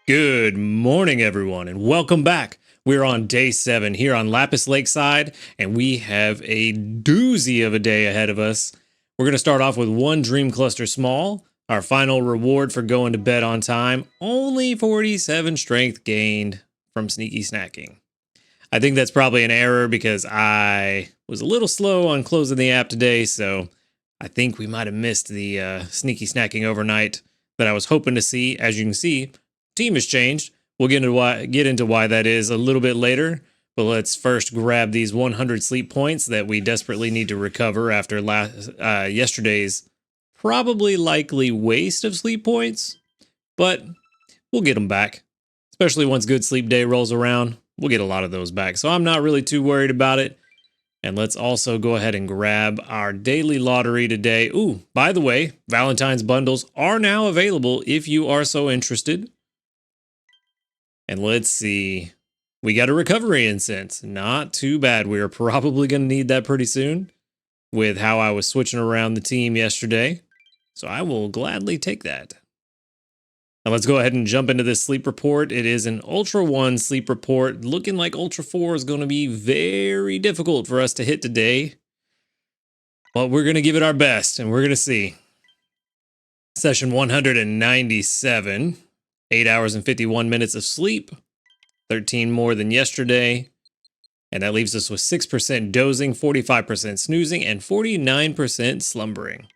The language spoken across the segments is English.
Good morning, everyone, and welcome back. We're on day 7 here on Lapis Lakeside, and we have a doozy of a day ahead of us. We're going to start off with one Dream Cluster Small, our final reward for going to bed on time, only 47 strength gained from sneaky snacking. I think that's probably an error because I was a little slow on closing the app today, so I think we might have missed the sneaky snacking overnight that I was hoping to see. As you can see, team has changed. We'll get into why that is a little bit later, but let's first grab these 100 sleep points that we desperately need to recover after yesterday's probably likely waste of sleep points, but we'll get them back, especially once Good Sleep Day rolls around. We'll get a lot of those back, so I'm not really too worried about it. And let's also go ahead and grab our daily lottery today. Ooh, by the way, Valentine's bundles are now available if you are so interested. And let's see. We got a recovery incense. Not too bad. We are probably going to need that pretty soon with how I was switching around the team yesterday. So I will gladly take that. Now let's go ahead and jump into this sleep report. It is an Ultra 1 sleep report. Looking like Ultra 4 is going to be very difficult for us to hit today. But we're going to give it our best, and we're going to see. Session 197. 8 hours and 51 minutes of sleep. 13 more than yesterday. And that leaves us with 6% dozing, 45% snoozing, and 49% slumbering.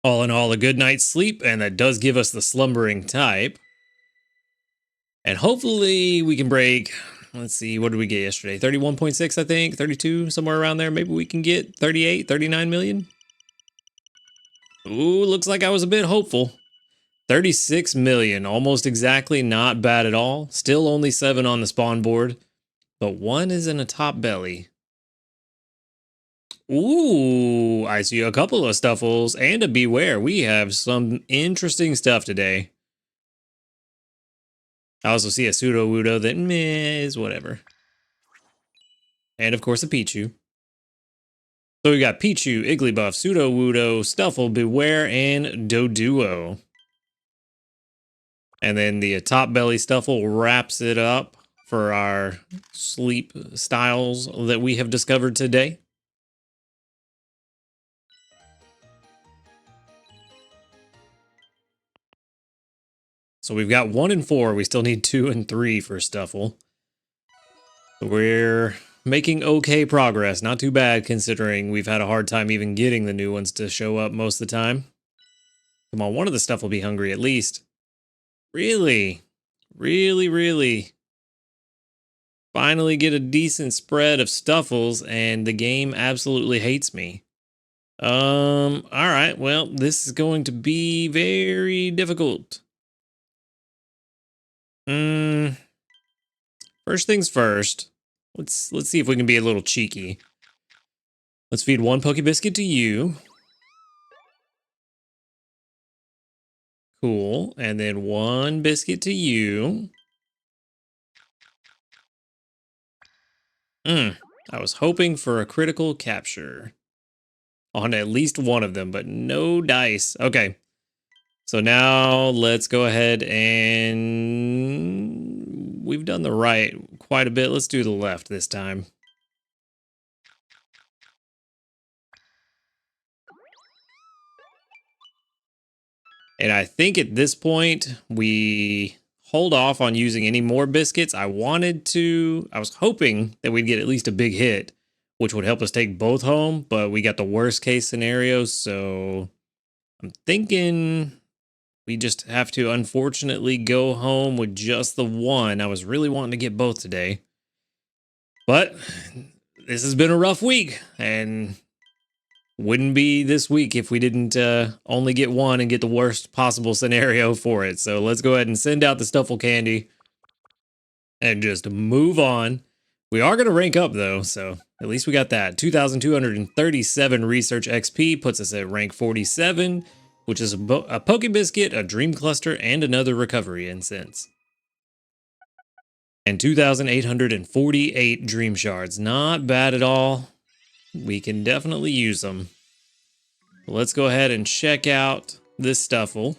All in all, a good night's sleep, and that does give us the slumbering type. And hopefully we can break, let's see, what did we get yesterday? 31.6, I think, 32, somewhere around there. Maybe we can get 38, 39 million. Ooh, looks like I was a bit hopeful. 36 million, almost exactly, not bad at all. Still only 7 on the spawn board, but 1 is in a top belly. Ooh, I see a couple of Stuffles and a Beware. We have some interesting stuff today. I also see a Sudowoodo that meh is whatever. And of course a Pichu. So we got Pichu, Igglybuff, Sudowoodo, Stuffle, Beware, and Doduo. And then the top belly Stuffle wraps it up for our sleep styles that we have discovered today. So we've got 1 and 4. We still need 2 and 3 for Stuffle. We're making okay progress. Not too bad considering we've had a hard time even getting the new ones to show up most of the time. Come on, one of the stuff will be hungry at least. Really? Really? Finally get a decent spread of Stuffles and the game absolutely hates me. Alright, well, this is going to be very difficult. First things first. Let's see if we can be a little cheeky. Let's feed 1 Pokebiscuit to you. Cool. And then 1 biscuit to you. I was hoping for a critical capture on at least one of them, but no dice. Okay. So now let's go ahead and we've done the right quite a bit. Let's do the left this time. And I think at this point we hold off on using any more biscuits. I was hoping that we'd get at least a big hit, which would help us take both home, but we got the worst case scenario. So I'm thinking we just have to unfortunately go home with just the 1. I was really wanting to get both today, but this has been a rough week and wouldn't be this week if we didn't only get 1 and get the worst possible scenario for it. So let's go ahead and send out the Stuffle candy and just move on. We are going to rank up though, so at least we got that. 2,237 research XP puts us at rank 47, which is a Pokebiscuit, a Dream Cluster, and another recovery incense. And 2,848 Dream Shards. Not bad at all. We can definitely use them. Let's go ahead and check out this Stuffle.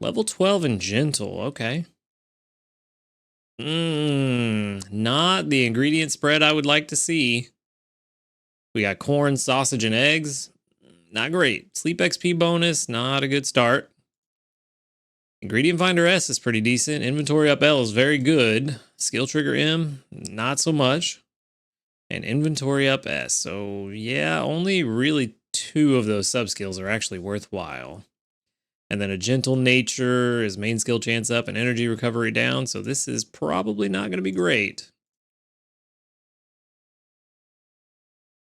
Level 12 and gentle. Okay. Not the ingredient spread I would like to see. We got corn, sausage, and eggs. Not great. Sleep XP bonus, not a good start. Ingredient Finder S is pretty decent. Inventory Up L is very good. Skill Trigger M, not so much. And Inventory Up S. So yeah, only really 2 of those sub skills are actually worthwhile. And then a Gentle Nature is main skill chance up and energy recovery down. So this is probably not going to be great.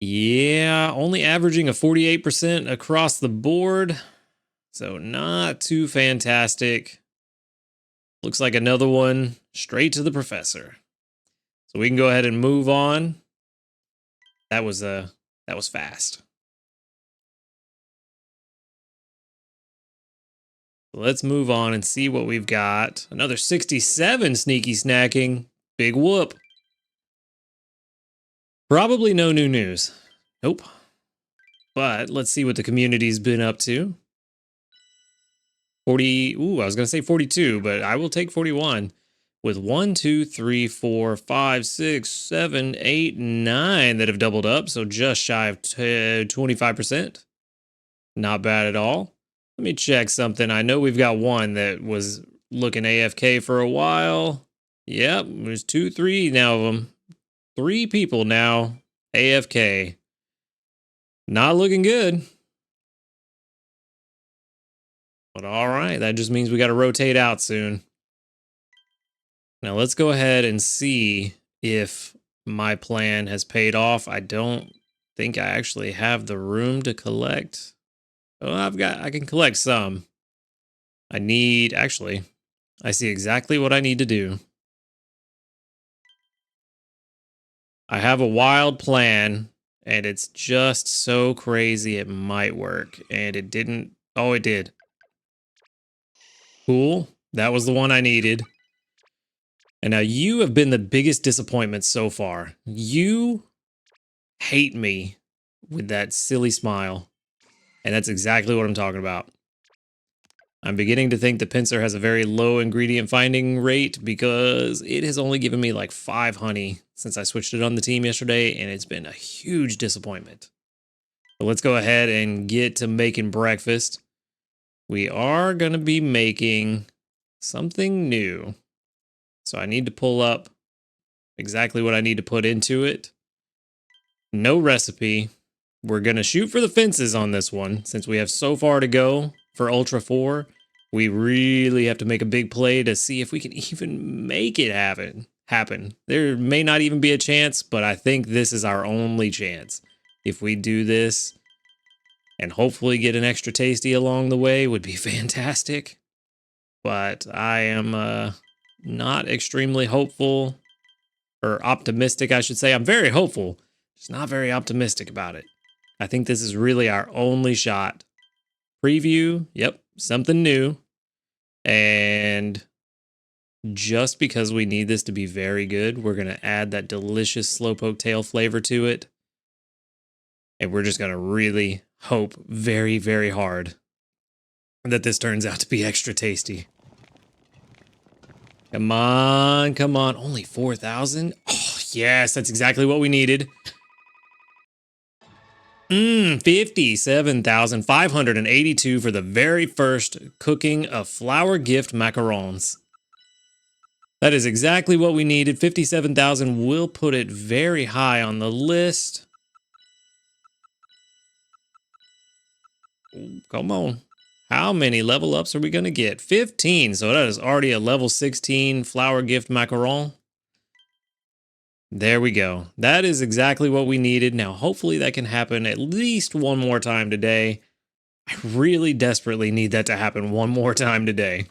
Yeah, only averaging a 48% across the board. So not too fantastic. Looks like another one straight to the professor. So we can go ahead and move on. That was fast. Let's move on and see what we've got. Another 67 sneaky snacking. Big whoop. Probably no new news. Nope. But let's see what the community's been up to. 40. Ooh, I was going to say 42, but I will take 41. With 1, 2, 3, 4, 5, 6, 7, 8, 9 that have doubled up. So just shy of 25%. Not bad at all. Let me check something. I know we've got one that was looking AFK for a while. Yep, there's 2, 3 now of them. 3 people now AFK. Not looking good. But all right, that just means we got to rotate out soon. Now let's go ahead and see if my plan has paid off. I don't think I actually have the room to collect. Oh, I can collect some. I see exactly what I need to do. I have a wild plan, and it's just so crazy it might work. And it didn't. Oh, it did. Cool. That was the one I needed. And now you have been the biggest disappointment so far. You hate me with that silly smile. And that's exactly what I'm talking about. I'm beginning to think the pincer has a very low ingredient finding rate because it has only given me like 5 honey since I switched it on the team yesterday, and it's been a huge disappointment. So let's go ahead and get to making breakfast. We are going to be making something new. So I need to pull up exactly what I need to put into it. No recipe. We're going to shoot for the fences on this one since we have so far to go for Ultra 4. We really have to make a big play to see if we can even make it happen. There may not even be a chance, but I think this is our only chance. If we do this and hopefully get an extra tasty along the way would be fantastic. But I am not extremely hopeful, or optimistic, I should say. I'm very hopeful, just not very optimistic about it. I think this is really our only shot. Preview, yep, something new. And just because we need this to be very good, we're going to add that delicious slowpoke tail flavor to it. And we're just going to really hope very, very hard that this turns out to be extra tasty. Come on, come on. Only 4,000? Oh, yes, that's exactly what we needed. 57,582 for the very first cooking of flour gift macarons. That is exactly what we needed. 57,000 will put it very high on the list. Ooh, come on. How many level ups are we going to get? 15. So that is already a level 16 flour gift macaron. There we go. That is exactly what we needed. Now, hopefully that can happen at least one more time today. I really desperately need that to happen one more time today.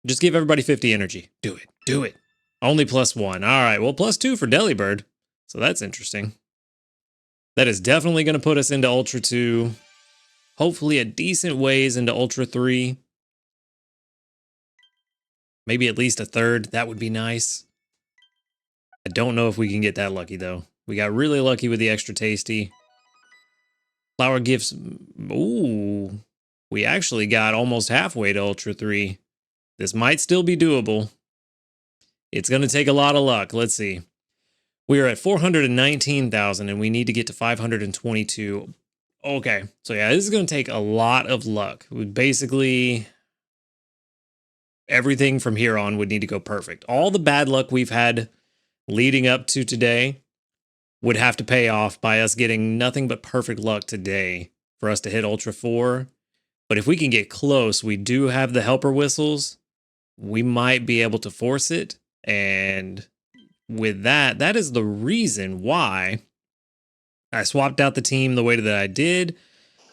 Just give everybody 50 energy. Do it. Do it. Only +1. All right. Well, +2 for Delibird. So that's interesting. That is definitely going to put us into Ultra 2. Hopefully a decent ways into Ultra 3. Maybe at least a third. That would be nice. I don't know if we can get that lucky, though. We got really lucky with the extra tasty. Flower gifts. Ooh, we actually got almost halfway to Ultra 3. This might still be doable. It's going to take a lot of luck. Let's see. We are at 419,000 and we need to get to 522. Okay, so yeah, this is going to take a lot of luck. We basically, everything from here on would need to go perfect. All the bad luck we've had leading up to today would have to pay off by us getting nothing but perfect luck today for us to hit Ultra 4. But if we can get close, we do have the helper whistles. We might be able to force it. And with that, that is the reason why I swapped out the team the way that I did.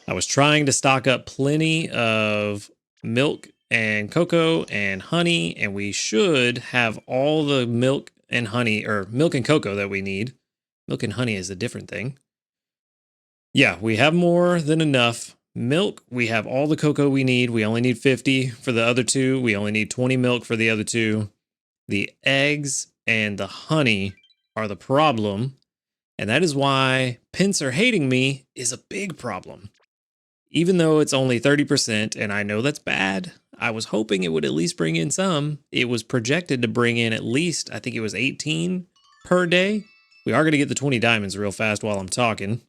I was trying to stock up plenty of milk and cocoa and honey, and we should have all the milk and honey, or milk and cocoa that we need. Milk and honey is a different thing. Yeah, we have more than enough milk. We have all the cocoa we need. We only need 50 for the other two. We only need 20 milk for the other two. The eggs and the honey are the problem. And that is why Pincer hating me is a big problem. Even though it's only 30%, and I know that's bad, I was hoping it would at least bring in some. It was projected to bring in at least, I think it was 18 per day. We are going to get the 20 diamonds real fast while I'm talking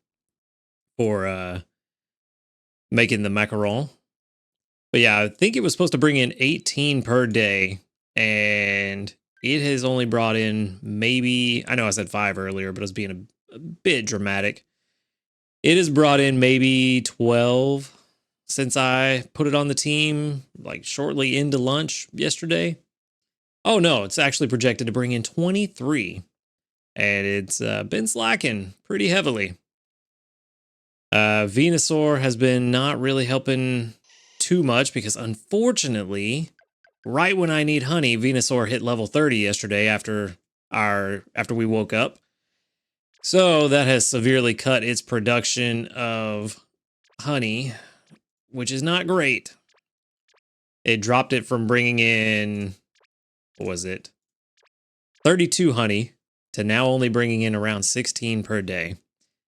for making the macaron. But yeah, I think it was supposed to bring in 18 per day, and it has only brought in maybe, I know I said 5 earlier, but I was being a bit dramatic. It has brought in maybe 12 since I put it on the team, like shortly into lunch yesterday. Oh no, it's actually projected to bring in 23. And it's been slacking pretty heavily. Venusaur has been not really helping too much because unfortunately, right when I need honey, Venusaur hit level 30 yesterday after we woke up. So that has severely cut its production of honey, which is not great. It dropped it from bringing in, what was it, 32 honey to now only bringing in around 16 per day.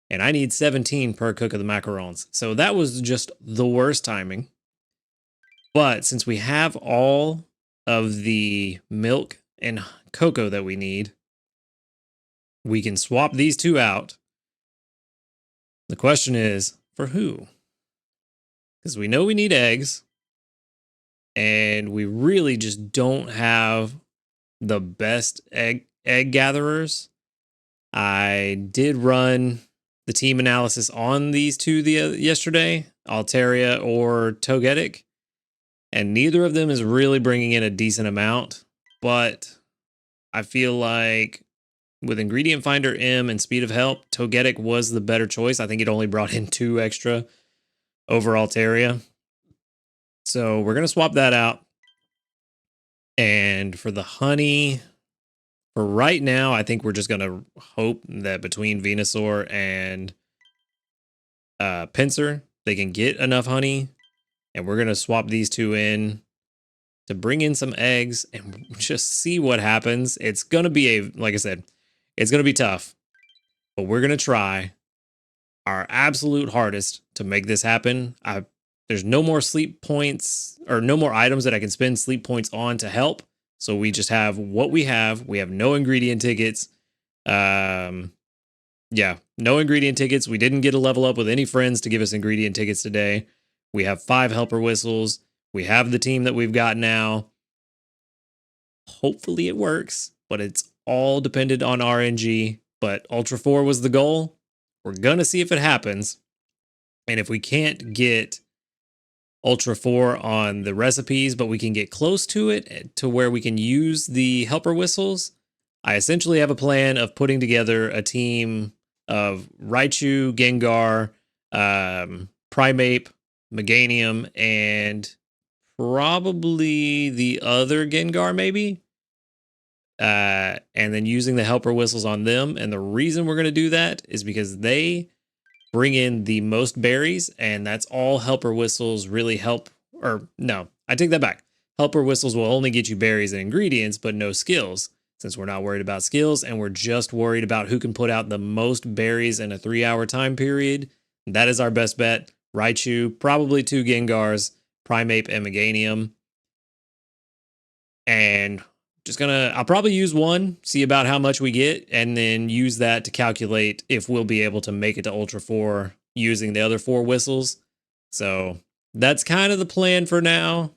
And I need 17 per cook of the macarons. So that was just the worst timing. But since we have all of the milk and cocoa that we need, we can swap these two out. The question is, for who? Because we know we need eggs. And we really just don't have the best egg gatherers. I did run the team analysis on these two yesterday, Altaria or Togetic, and neither of them is really bringing in a decent amount. But I feel like with Ingredient Finder M and Speed of Help, Togetic was the better choice. I think it only brought in 2 extra over Altaria. So we're going to swap that out. And for the honey, for right now, I think we're just going to hope that between Venusaur and Pinsir, they can get enough honey. And we're going to swap these two in to bring in some eggs and just see what happens. It's going to be like I said, it's going to be tough. But we're going to try our absolute hardest to make this happen. There's no more sleep points or no more items that I can spend sleep points on to help. So we just have what we have. We have no ingredient tickets. Yeah, no ingredient tickets. We didn't get a level up with any friends to give us ingredient tickets today. We have 5 helper whistles. We have the team that we've got now. Hopefully it works, but it's all dependent on RNG. But Ultra 4 was the goal. We're going to see if it happens. And if we can't get Ultra 4 on the recipes, but we can get close to it to where we can use the helper whistles, I essentially have a plan of putting together a team of Raichu, Gengar, Primeape, Meganium, and probably the other Gengar maybe. And then using the helper whistles on them. And the reason we're going to do that is because they bring in the most berries, and that's all helper whistles really help. Or no, I take that back. Helper whistles will only get you berries and ingredients, but no skills. Since we're not worried about skills and we're just worried about who can put out the most berries in a 3-hour time period, That is our best bet. Raichu, probably 2 Gengars, Primeape, and Meganium. And I'll probably use one, see about how much we get, and then use that to calculate if we'll be able to make it to Ultra 4 using the other 4 whistles. So that's kind of the plan for now.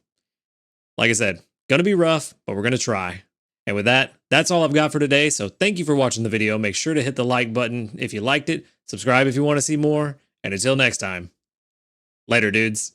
Like I said, gonna be rough, but we're gonna try. And with that, that's all I've got for today. So thank you for watching the video. Make sure to hit the like button if you liked it, subscribe if you want to see more, and until next time, later dudes.